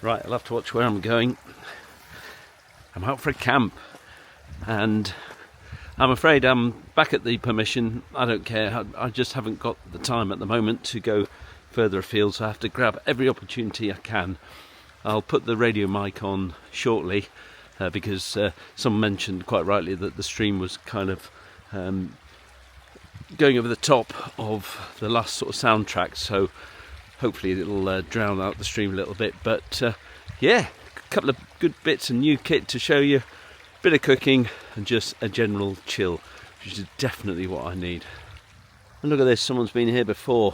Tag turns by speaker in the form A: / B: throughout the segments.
A: Right, I'll have to watch where I'm going. I'm out for a camp, and I'm afraid I'm back at the permission. I don't care, I just haven't got the time at the moment to go further afield, so I have to grab every opportunity I can. I'll put the radio mic on shortly, because someone mentioned quite rightly that the stream was kind of going over the top of the last sort of soundtrack, so hopefully it'll drown out the stream a little bit. But yeah, a couple of good bits of new kit to show you, bit of cooking and just a general chill, which is definitely what I need. And look at this, someone's been here before.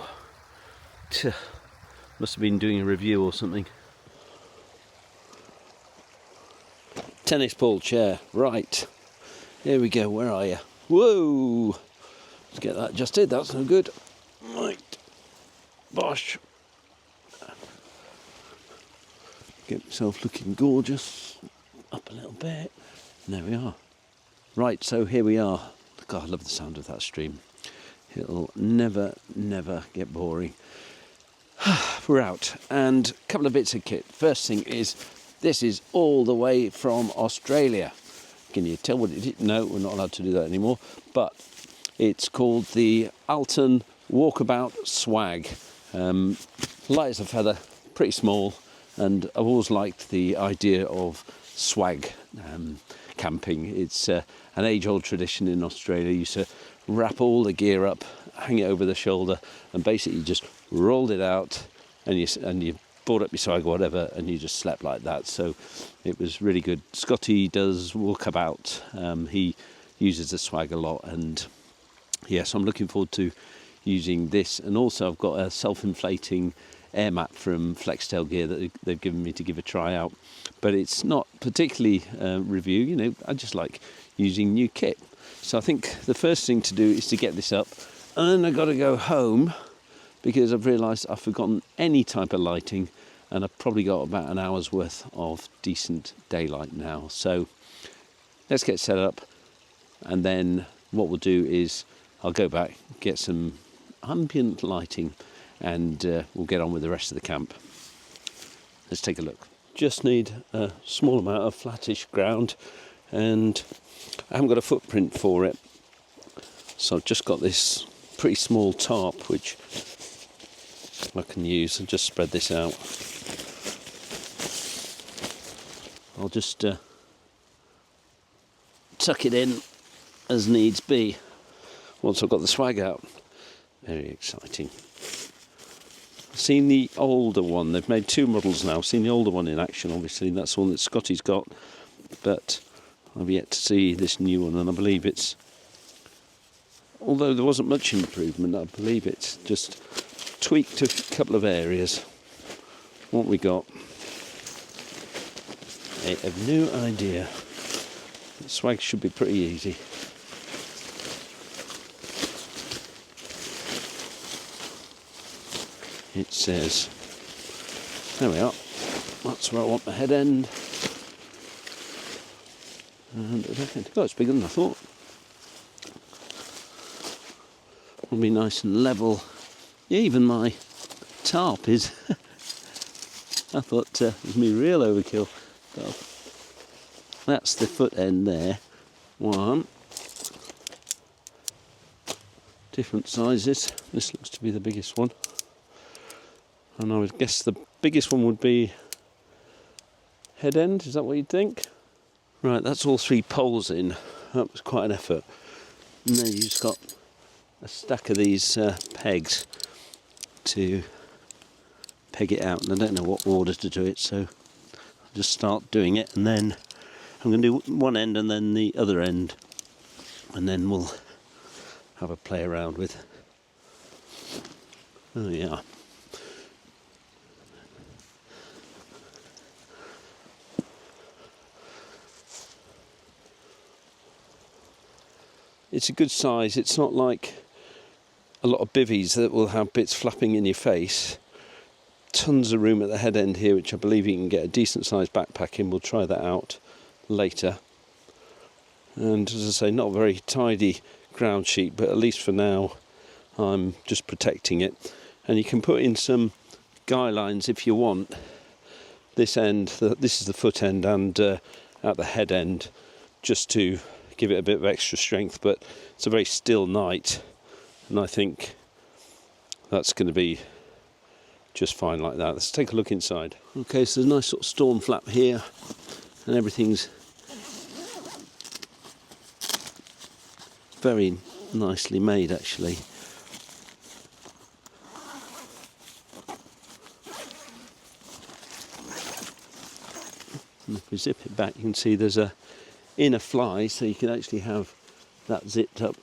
A: Must have been doing a review or something. Tennis ball chair, right, here we go. Where are you? Whoa, let's get that adjusted, that's no good. Right, bosh. Get myself looking gorgeous. Up a little bit. And there we are. Right, so here we are. God, I love the sound of that stream. It'll never get boring. We're out, and a couple of bits of kit. First thing is, this is all the way from Australia. Can you tell what it is? No, we're not allowed to do that anymore. But it's called the Alton Walkabout Swag. Light as a feather, pretty small. And I've always liked the idea of swag camping. It's an age-old tradition in Australia. You used to wrap all the gear up, hang it over the shoulder, and basically just rolled it out, and you brought up your swag or whatever, and you just slept like that. So it was really good. Scotty does Walkabout. He uses the swag a lot, and yeah, so I'm looking forward to using this. And also I've got a self-inflating air mat from Flextail gear that they've given me to give a try out, but it's not particularly review, you know, I just like using new kit. So I think the first thing to do is to get this up, and then I've got to go home because I've realised I've forgotten any type of lighting, and I've probably got about an hour's worth of decent daylight now. So let's get set up, and then what we'll do is I'll go back, get some ambient lighting, and we'll get on with the rest of the camp. Let's take a look. Just need a small amount of flattish ground, and I haven't got a footprint for it, so I've just got this pretty small tarp which I can use, and just spread this out. I'll just tuck it in as needs be once I've got the swag out. Very exciting. I've seen the older one. They've made two models now. I've seen the older one in action, obviously. That's the one that Scotty's got. But I've yet to see this new one, and I believe it's, although there wasn't much improvement, I believe it's just tweaked a couple of areas. What we got, I have no idea. The swag should be pretty easy. It says, there we are, that's where I want my head end. And oh, it's bigger than I thought. It'll be nice and level. Yeah, even my tarp is, I thought it was me real overkill. So that's the foot end there. One. Different sizes. This looks to be the biggest one. And I would guess the biggest one would be head end, is that what you'd think? Right, that's all three poles in. That was quite an effort. And then you just got a stack of these pegs to peg it out. And I don't know what order to do it, so I'll just start doing it. And then I'm going to do one end and then the other end. And then we'll have a play around with. Oh yeah. It's a good size. It's not like a lot of bivvies that will have bits flapping in your face. Tons of room at the head end here, which I believe you can get a decent sized backpack in. We'll try that out later. And as I say, not a very tidy ground sheet, but at least for now I'm just protecting it. And you can put in some guy lines if you want this end, this is the foot end, and at the head end, just to give it a bit of extra strength. But it's a very still night, and I think that's going to be just fine like that. Let's take a look inside. Okay, so there's a nice sort of storm flap here, and everything's very nicely made actually. And if we zip it back, you can see there's a inner fly, so you can actually have that zipped up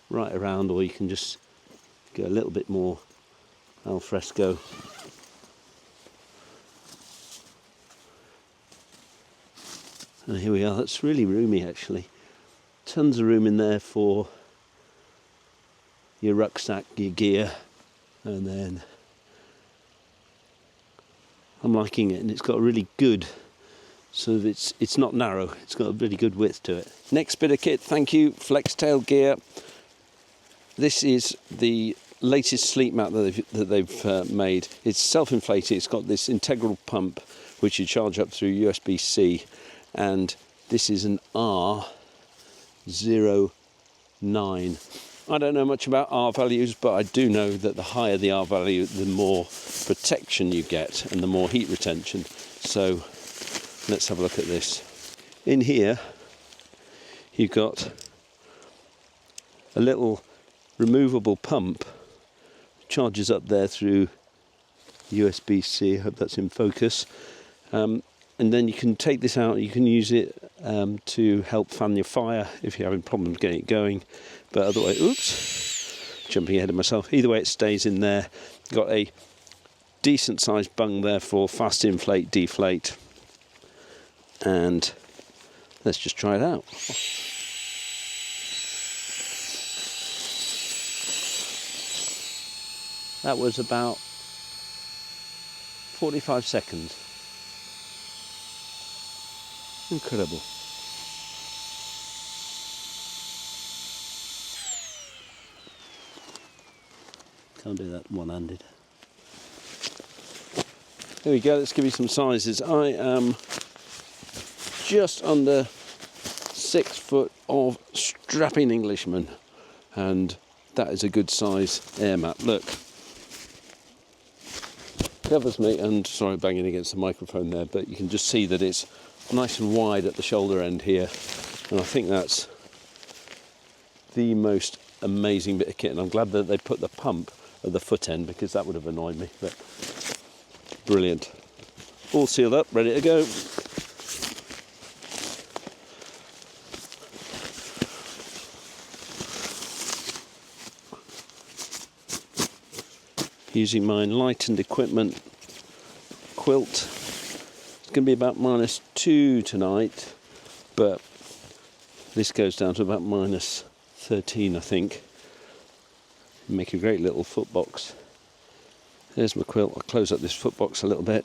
A: right around, or you can just go a little bit more al fresco. And here we are. That's really roomy actually. Tons of room in there for your rucksack, your gear, and then I'm liking it, and it's got a really good, so it's not narrow, it's got a really good width to it. Next bit of kit, thank you, Flextail gear. This is the latest sleep mat that they've made. It's self-inflating. It's got this integral pump which you charge up through USB-C, and this is an R09. I don't know much about R values, but I do know that the higher the R value, the more protection you get and the more heat retention. So let's have a look at this. In here you've got a little removable pump, charges up there through USB-C. I hope that's in focus. And then you can take this out, you can use it to help fan your fire if you're having problems getting it going. But otherwise, oops, jumping ahead of myself. Either way, it stays in there. Got a decent sized bung there for fast inflate, deflate. And let's just try it out. That was about 45 seconds. Incredible. Can't do that one-handed. There we go, let's give you some sizes. I am just under 6 foot of strapping Englishman, and that is a good size air mat. Look, covers me, and sorry, banging against the microphone there, but you can just see that it's nice and wide at the shoulder end here, and I think that's the most amazing bit of kit. And I'm glad that they put the pump at the foot end, because that would have annoyed me. But brilliant, all sealed up, ready to go. Using my enlightened equipment quilt. It's going to be about -2 tonight, but this goes down to about -13, I think. Make a great little foot box. There's my quilt. I'll close up this foot box a little bit.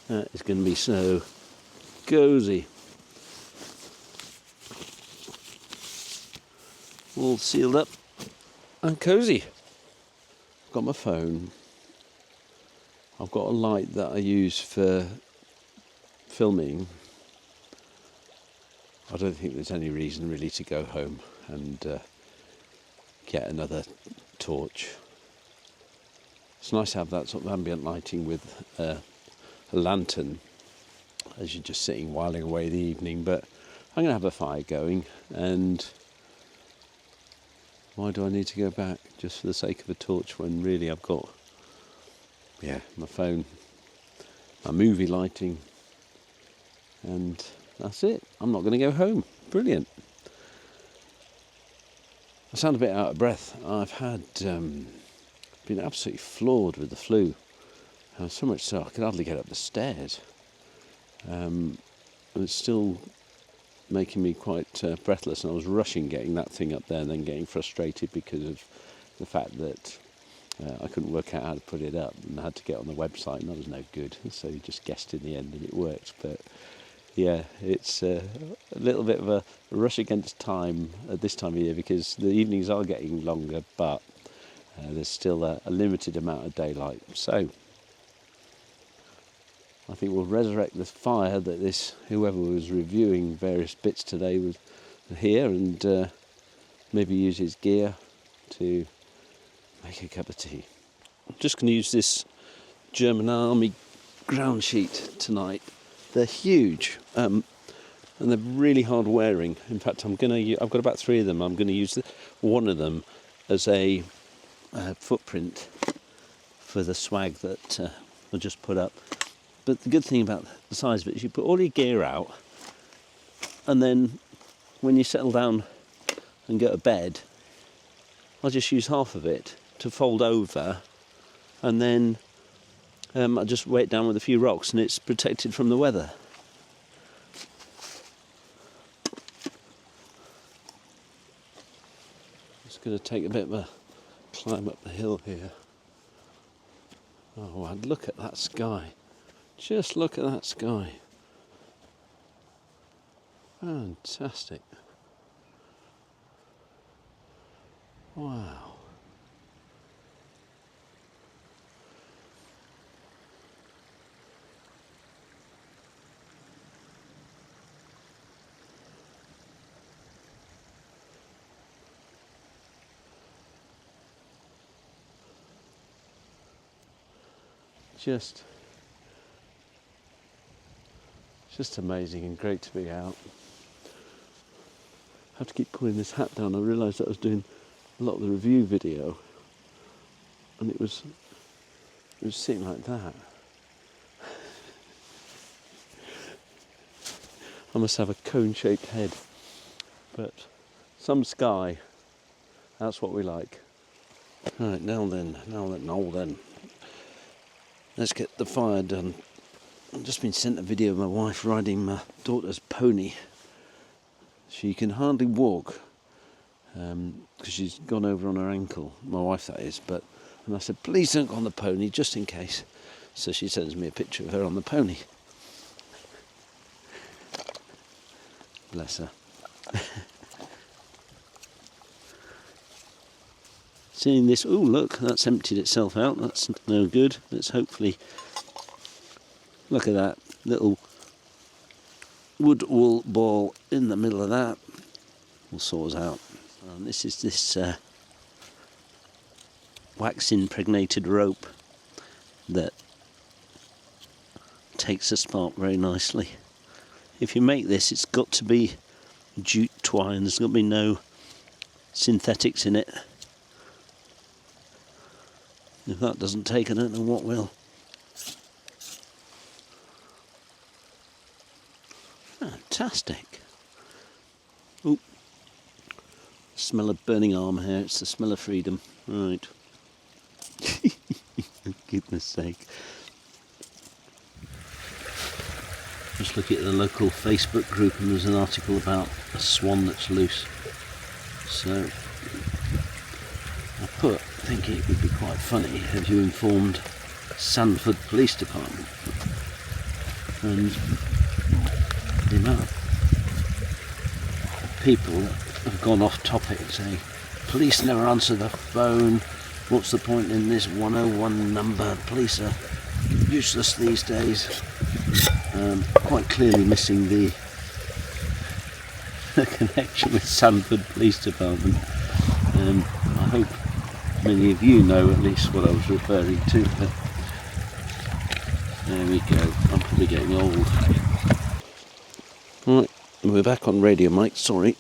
A: That is going to be so cozy. All sealed up and cozy. I've got my phone. I've got a light that I use for filming. I don't think there's any reason really to go home and get another torch. It's nice to have that sort of ambient lighting with a lantern as you're just sitting whiling away the evening. But I'm going to have a fire going, and why do I need to go back just for the sake of a torch when really I've got, my phone, my movie lighting, and that's it. I'm not going to go home. Brilliant. I sound a bit out of breath. I've had been absolutely floored with the flu. So much so I could hardly get up the stairs. And it's still making me quite breathless, and I was rushing getting that thing up there and then getting frustrated because of the fact that I couldn't work out how to put it up, and I had to get on the website, and that was no good. So you just guessed in the end, and it worked. But yeah, it's a little bit of a rush against time at this time of year, because the evenings are getting longer, but there's still a limited amount of daylight. So I think we'll resurrect the fire that whoever was reviewing various bits today was here, and maybe use his gear to make a cup of tea. I'm just going to use this German Army ground sheet tonight. They're huge, and they're really hard wearing. In fact, I've got about 3 of them. I'm going to use one of them as a footprint for the swag that I'll just put up. But the good thing about the size of it is you put all your gear out, and then when you settle down and go to bed, I'll just use half of it to fold over, and then I just weigh it down with a few rocks, and it's protected from the weather. Just going to take a bit of a climb up the hill here. Oh, and look at that sky. Just look at that sky. Fantastic. Wow. Just amazing and great to be out. I have to keep pulling this hat down. I realised that I was doing a lot of the review video, and it was sitting like that. I must have a cone-shaped head, but some sky, that's what we like. Right, now then, let's get the fire done. I've just been sent a video of my wife riding my daughter's pony. She can hardly walk because she's gone over on her ankle, my wife that is, and I said, please don't go on the pony, just in case. So she sends me a picture of her on the pony. Bless her. Seeing this, oh look, that's emptied itself out, that's no good. Let's hopefully, look at that little wood wool ball in the middle of that. Will sort us out. And this is this wax impregnated rope that takes a spark very nicely. If you make this, it's got to be jute twine, there's got to be no synthetics in it. If that doesn't take, I don't know what will. Fantastic. Oop. Smell of burning arm here, it's the smell of freedom. Right. For goodness sake. Just looking at the local Facebook group, and there's an article about a swan that's loose. So I put, thinking it would be quite funny, have you informed Sandford Police Department? And the amount of people that have gone off topic saying, police never answer the phone, what's the point in this 101 number, police are useless these days. Quite clearly missing the connection with Sandford Police Department. I hope many of you know at least what I was referring to, but there we go, I'm probably getting old. Right, we're back on radio mic, sorry,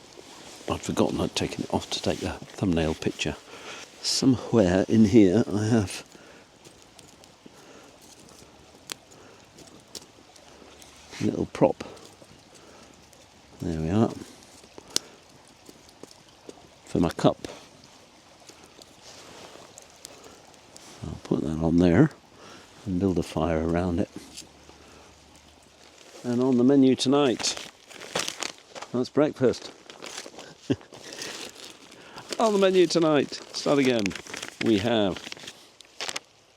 A: I'd forgotten I'd taken it off to take a thumbnail picture. Somewhere in here I have a little prop. There we are. For my cup. I'll put that on there and build a fire around it. And on the menu tonight, that's breakfast. On the menu tonight, start again, we have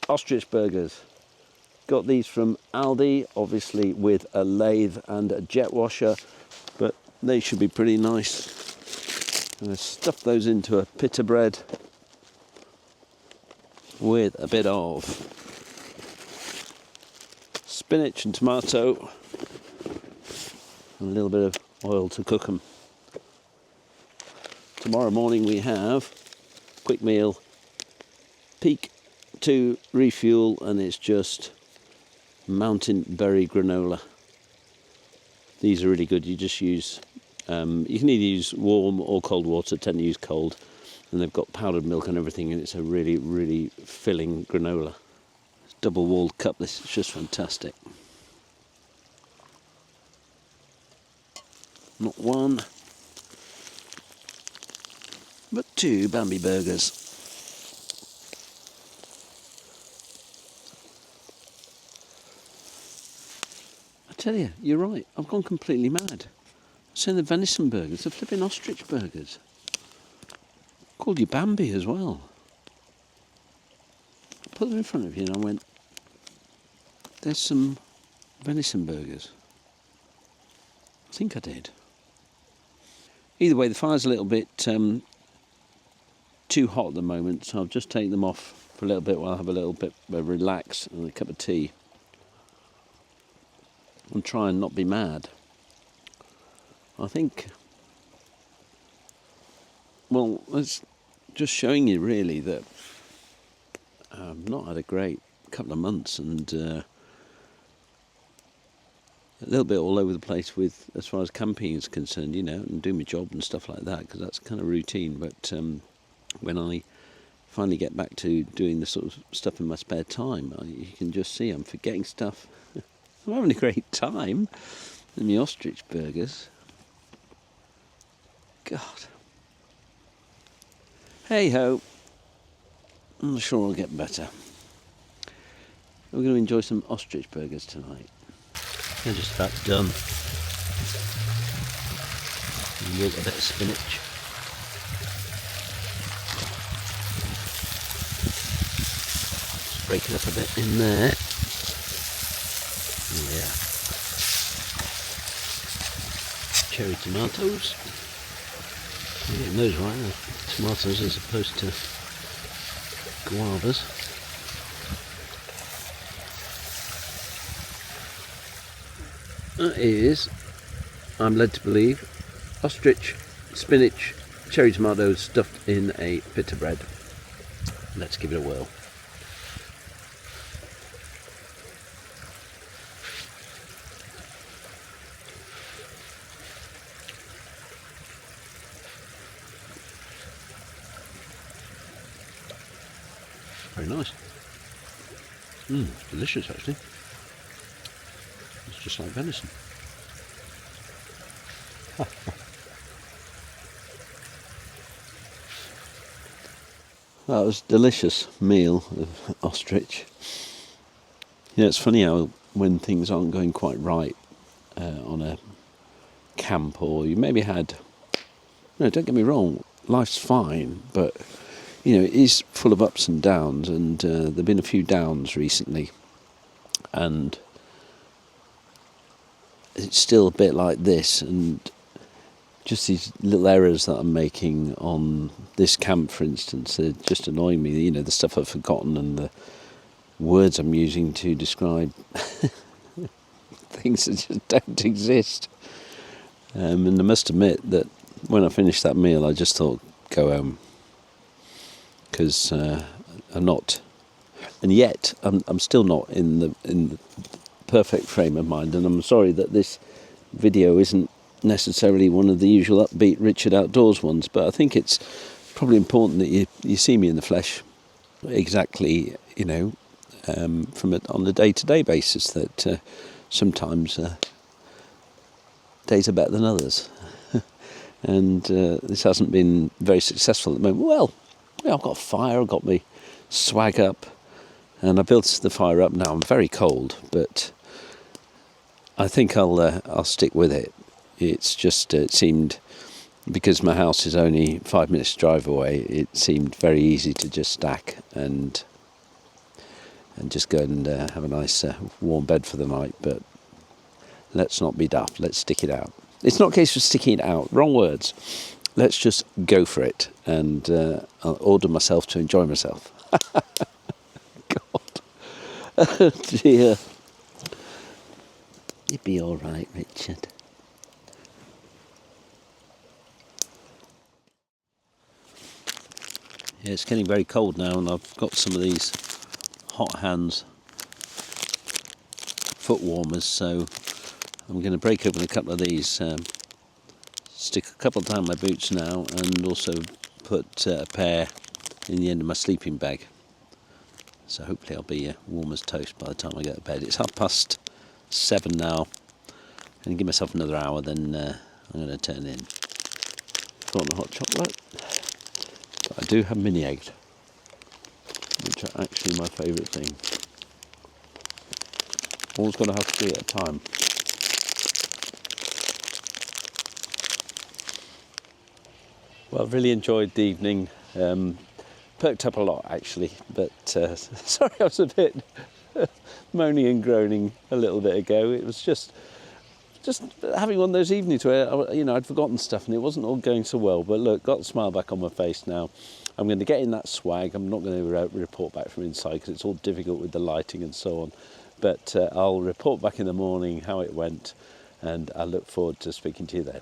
A: ostrich burgers. Got these from Aldi, obviously with a lathe and a jet washer, but they should be pretty nice. I'm going to stuff those into a pita bread with a bit of spinach and tomato and a little bit of oil to cook them. Tomorrow morning we have quick meal, peak to refuel, and it's just mountain berry granola. These are really good. You just use, you can either use warm or cold water. Tend to use cold, and they've got powdered milk and everything, and it's a really, really filling granola. Double-walled cup. This is just fantastic. Not one, but two Bambi burgers. I tell you, you're right. I've gone completely mad. I'm saying the venison burgers, the flipping ostrich burgers. Called you Bambi as well. I put them in front of you and I went, there's some venison burgers. I think I did. Either way, the fire's a little bit too hot at the moment, so I'll just take them off for a little bit while I have a little bit of relax and a cup of tea. And try and not be mad. I think, well, it's just showing you really that I've not had a great couple of months, and a little bit all over the place with as far as camping is concerned, you know, and doing my job and stuff like that, because that's kind of routine. But when I finally get back to doing the sort of stuff in my spare time, you can just see I'm forgetting stuff. I'm having a great time in the ostrich burgers. God. Hey ho. I'm sure I'll get better. We're going to enjoy some ostrich burgers tonight. They're just about done. With a bit of spinach. Just break it up a bit in there. Yeah. Cherry tomatoes. I'm getting those right, the tomatoes as opposed to guavas. That is, I'm led to believe, ostrich, spinach, cherry tomatoes stuffed in a pita bread. Let's give it a whirl. Very nice. It's delicious actually. It's just like venison. That was a delicious meal of ostrich. You know, it's funny how when things aren't going quite right on a camp, or you maybe had, no, don't get me wrong, life's fine, but you know, it is full of ups and downs, and there have been a few downs recently, and it's still a bit like this, and just these little errors that I'm making on this camp, for instance, they're just annoying me. You know, the stuff I've forgotten and the words I'm using to describe things that just don't exist. And I must admit that when I finished that meal, I just thought, go home. Because I'm not, and yet I'm still not in the perfect frame of mind, and I'm sorry that this video isn't necessarily one of the usual upbeat Richard Outdoors ones, but I think it's probably important that you see me in the flesh, exactly, you know, on a day-to-day basis, that sometimes days are better than others, and this hasn't been very successful at the moment. Well, I've got a fire, I've got my swag up, and I built the fire up now. I'm very cold, but I think I'll stick with it. It's just, it seemed, because my house is only 5 minutes drive away, it seemed very easy to just stack, and and just go and have a nice warm bed for the night. But let's not be daft, let's stick it out. It's not a case of sticking it out, wrong words. Let's just go for it, and I'll order myself to enjoy myself. God. Oh dear. You'll be all right, Richard. Yeah, it's getting very cold now, and I've got some of these hot hands foot warmers, so I'm going to break open a couple of these, stick a couple down my boots now, and also put a pair in the end of my sleeping bag. So hopefully I'll be warm as toast by the time I go to bed. It's 7:30 now, and give myself another hour, then I'm going to turn in. Got a hot chocolate, but I do have mini eggs, which are actually my favourite thing. Always got to have 3 at a time. Well, I've really enjoyed the evening. Perked up a lot actually, but sorry I was a bit moaning and groaning a little bit ago. It was just having one of those evenings where I'd forgotten stuff and it wasn't all going so well. But look, got a smile back on my face now. I'm going to get in that swag. I'm not going to report back from inside because it's all difficult with the lighting and so on. But I'll report back in the morning how it went, and I look forward to speaking to you then.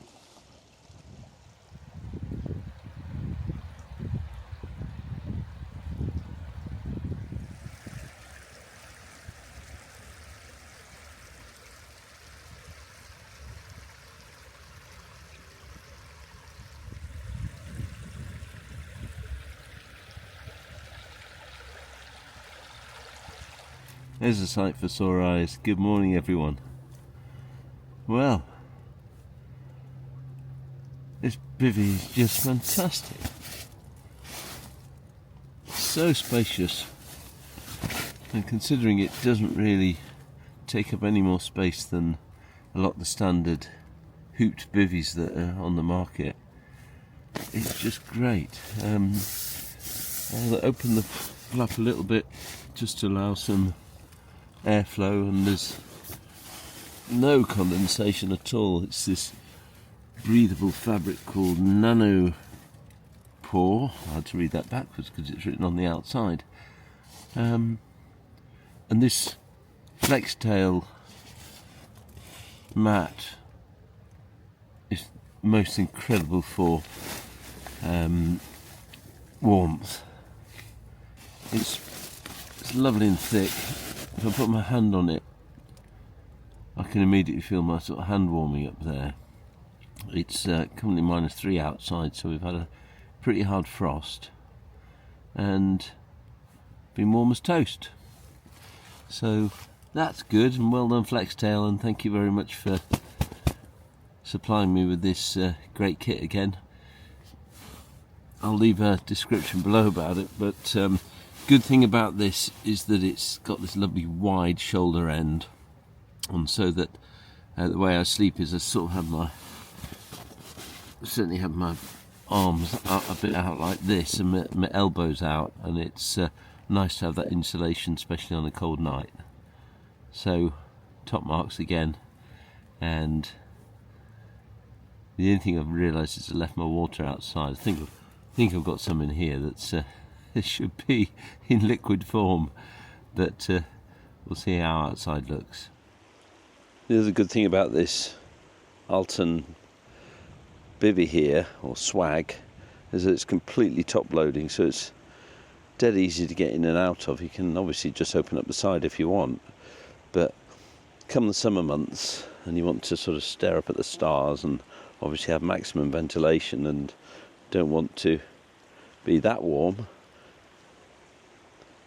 A: There's a sight for sore eyes. Good morning, everyone. Well, this bivvy is just fantastic. So spacious, and considering it doesn't really take up any more space than a lot of the standard hooped bivvies that are on the market, it's just great. I'll open the flap a little bit just to allow some airflow, and there's no condensation at all. It's this breathable fabric called Nanopore. I had to read that backwards because it's written on the outside. And this Flextail mat is most incredible for warmth. It's lovely and thick. If I put my hand on it, I can immediately feel my sort of hand warming up there. It's currently -3 outside, so we've had a pretty hard frost and been warm as toast. So that's good, and well done Flextail, and thank you very much for supplying me with this great kit again. I'll leave a description below about it, but good thing about this is that it's got this lovely wide shoulder end, and so that the way I sleep is I sort of certainly have my arms a bit out like this and my elbows out, and it's nice to have that insulation, especially on a cold night. So top marks again, and the only thing I've realised is I left my water outside. I think I've got some in here that's it should be in liquid form, but we'll see how outside looks. The other good thing about this Alton bivvy here, or swag, is that it's completely top loading, so it's dead easy to get in and out of. You can obviously just open up the side if you want, but come the summer months and you want to sort of stare up at the stars and obviously have maximum ventilation and don't want to be that warm,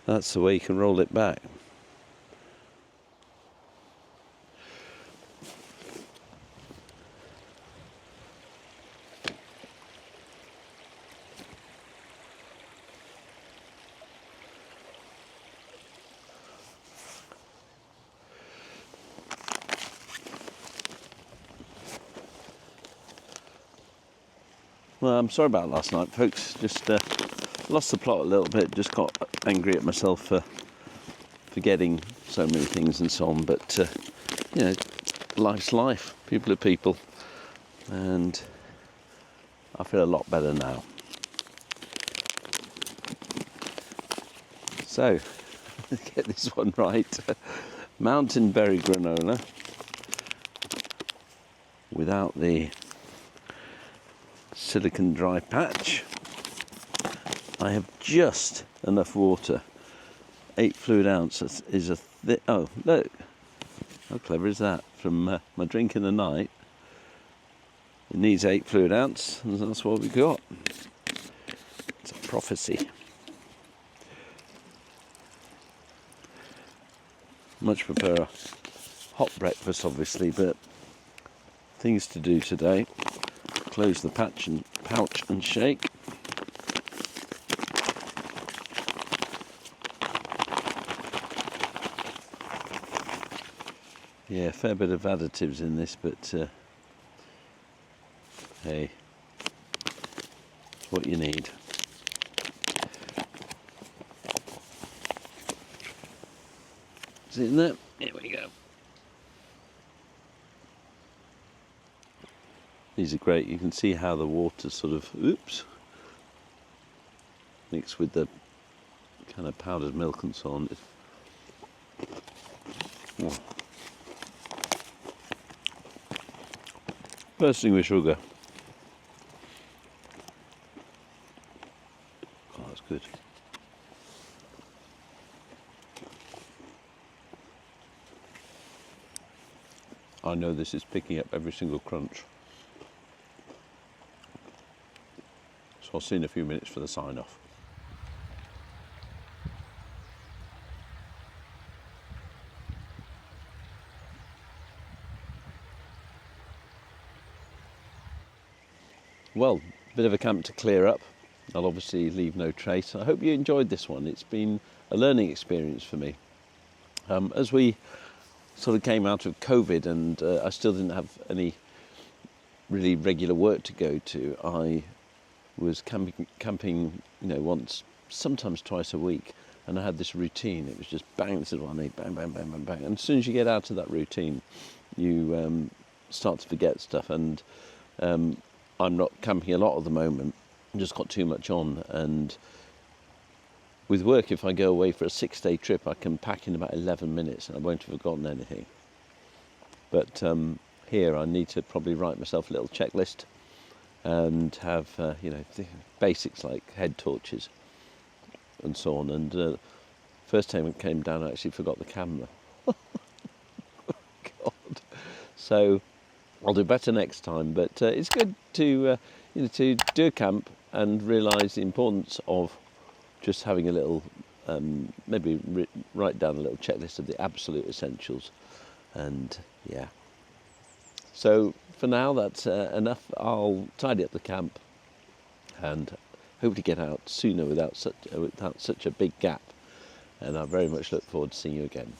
A: that's the way you can roll it back. Well, I'm sorry about last night, folks. Just lost the plot a little bit. Just got angry at myself for forgetting so many things and so on, but you know, life's life, people are people, and I feel a lot better now. So, get this one right. Mountain berry granola without the silicone dry patch. I have just enough water. 8 fluid ounces is a oh look, how clever is that? From my drink in the night, it needs 8 fluid ounce, and that's what we got. It's a prophecy. Much prefer a hot breakfast, obviously, but things to do today. Close the pouch and shake. Yeah, a fair bit of additives in this, but hey, it's what you need. Is it in there? Here we go. These are great. You can see how the water sort of, mixed with the kind of powdered milk and so on. Oh. Bursting with sugar. Oh, that's good. I know this is picking up every single crunch. So I'll see you in a few minutes for the sign off. Well, a bit of a camp to clear up. I'll obviously leave no trace. I hope you enjoyed this one. It's been a learning experience for me. As we sort of came out of COVID and I still didn't have any really regular work to go to, I was camping, once, sometimes twice a week, and I had this routine. It was just bang, this is what I need, bang, bang, bang, bang, bang. And as soon as you get out of that routine, you start to forget stuff. And I'm not camping a lot at the moment. I've just got too much on. And with work, if I go away for a 6-day trip, I can pack in about 11 minutes and I won't have forgotten anything. But here I need to probably write myself a little checklist and have, basics like head torches and so on. And first time I came down, I actually forgot the camera. God. So I'll do better next time. But it's good to do a camp and realise the importance of just having a little, maybe write down a little checklist of the absolute essentials. And yeah. So for now, that's enough. I'll tidy up the camp and hopefully get out sooner without such a big gap. And I very much look forward to seeing you again.